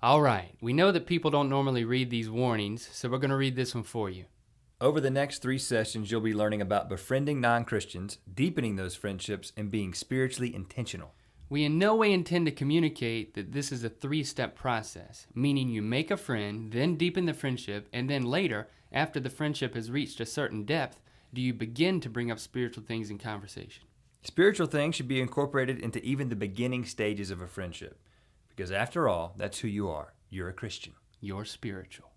All right, we know that people don't normally read these warnings, so we're going to read this one for you. Over the next 3 sessions, you'll be learning about befriending non-Christians, deepening those friendships, and being spiritually intentional. We in no way intend to communicate that this is a 3-step process, meaning you make a friend, then deepen the friendship, and then later, after the friendship has reached a certain depth, do you begin to bring up spiritual things in conversation. Spiritual things should be incorporated into even the beginning stages of a friendship. Because after all, that's who you are. You're a Christian. You're spiritual.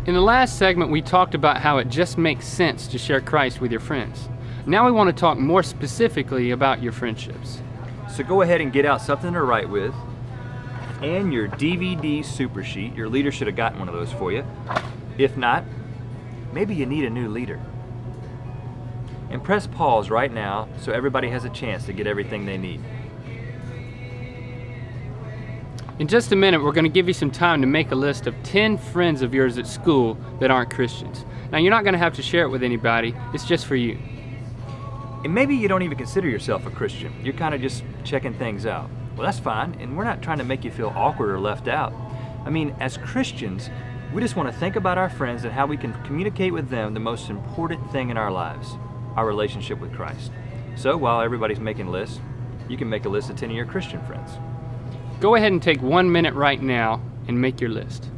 In the last segment, we talked about how it just makes sense to share Christ with your friends. Now we want to talk more specifically about your friendships. So go ahead and get out something to write with and your DVD super sheet. Your leader should have gotten one of those for you. If not, maybe you need a new leader. And press pause right now so everybody has a chance to get everything they need. In just a minute, we're going to give you some time to make a list of 10 friends of yours at school that aren't Christians. Now, you're not going to have to share it with anybody. It's just for you. And maybe you don't even consider yourself a Christian. You're kind of just checking things out. Well, that's fine, and we're not trying to make you feel awkward or left out. I mean, as Christians, we just want to think about our friends and how we can communicate with them the most important thing in our lives, our relationship with Christ. So while everybody's making lists, you can make a list of 10 of your Christian friends. Go ahead and take 1 minute right now and make your list.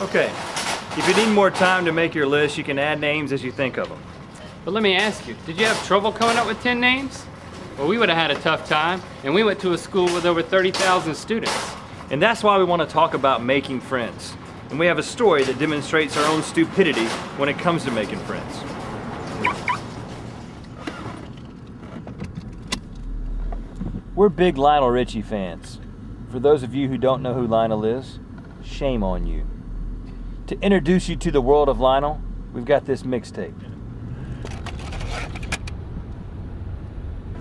Okay, if you need more time to make your list, you can add names as you think of them. But let me ask you, did you have trouble coming up with 10 names? Well, we would have had a tough time, and we went to a school with over 30,000 students. And that's why we want to talk about making friends. And we have a story that demonstrates our own stupidity when it comes to making friends. We're big Lionel Richie fans. For those of you who don't know who Lionel is, shame on you. To introduce you to the world of Lionel, we've got this mixtape.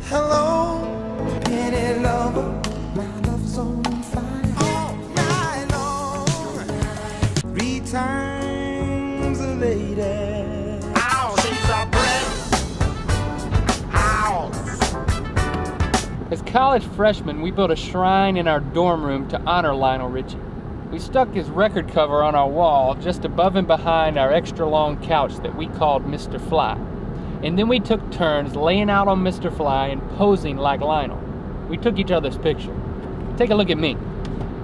Hello, any lover, my love's on fire all night long. 3 times a lady. Ow, she's a brick house. As college freshmen, we built a shrine in our dorm room to honor Lionel Richie. We stuck his record cover on our wall just above and behind our extra long couch that we called Mr. Fly. And then we took turns laying out on Mr. Fly and posing like Lionel. We took each other's picture. Take a look at me.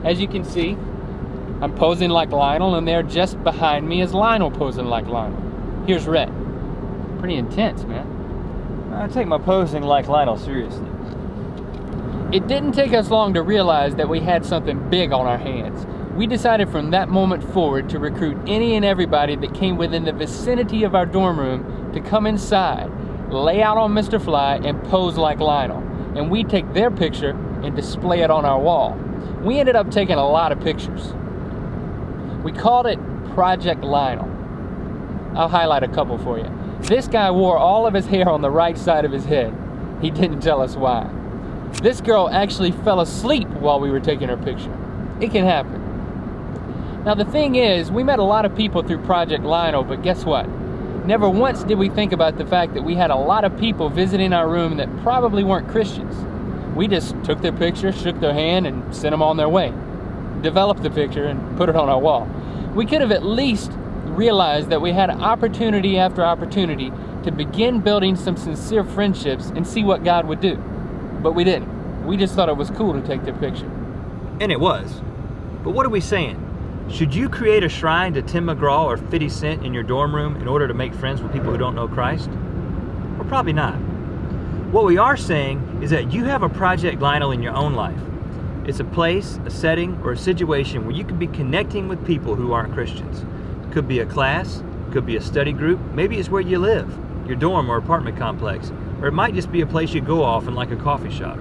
As you can see, I'm posing like Lionel, and there just behind me is Lionel posing like Lionel. Here's Rhett. Pretty intense, man. I take my posing like Lionel seriously. It didn't take us long to realize that we had something big on our hands. We decided from that moment forward to recruit any and everybody that came within the vicinity of our dorm room to come inside, lay out on Mr. Fly, and pose like Lionel. And we'd take their picture and display it on our wall. We ended up taking a lot of pictures. We called it Project Lionel. I'll highlight a couple for you. This guy wore all of his hair on the right side of his head. He didn't tell us why. This girl actually fell asleep while we were taking her picture. It can happen. Now the thing is, we met a lot of people through Project Lionel, but guess what? Never once did we think about the fact that we had a lot of people visiting our room that probably weren't Christians. We just took their picture, shook their hand, and sent them on their way. Developed the picture and put it on our wall. We could have at least realized that we had opportunity after opportunity to begin building some sincere friendships and see what God would do. But we didn't. We just thought it was cool to take their picture. And it was. But what are we saying? Should you create a shrine to Tim McGraw or 50 Cent in your dorm room in order to make friends with people who don't know Christ? Well, probably not. What we are saying is that you have a Project Lionel in your own life. It's a place, a setting, or a situation where you could be connecting with people who aren't Christians. It could be a class, could be a study group, maybe it's where you live, your dorm or apartment complex, or it might just be a place you go often like a coffee shop.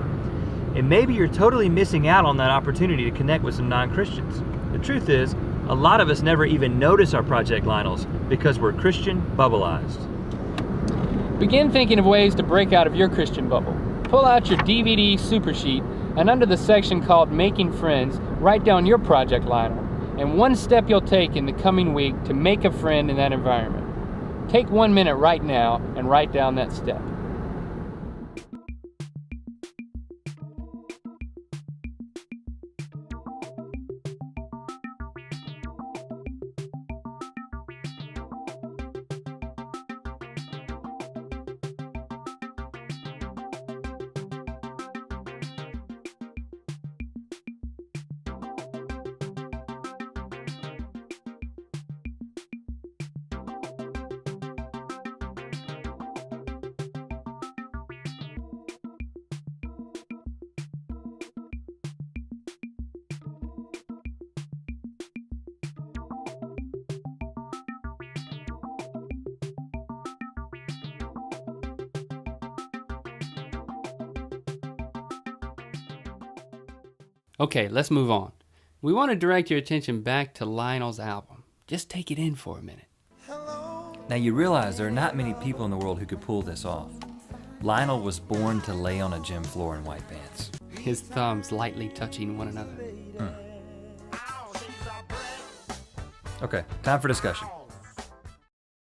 And maybe you're totally missing out on that opportunity to connect with some non-Christians. The truth is, a lot of us never even notice our Project Lionels because we're Christian bubbleized. Begin thinking of ways to break out of your Christian bubble. Pull out your DVD super sheet and under the section called Making Friends, write down your Project Lionel and one step you'll take in the coming week to make a friend in that environment. Take 1 minute right now and write down that step. Okay, let's move on. We want to direct your attention back to Lionel's album. Just take it in for a minute. Now you realize there are not many people in the world who could pull this off. Lionel was born to lay on a gym floor in white pants. His thumbs lightly touching one another. Okay, time for discussion.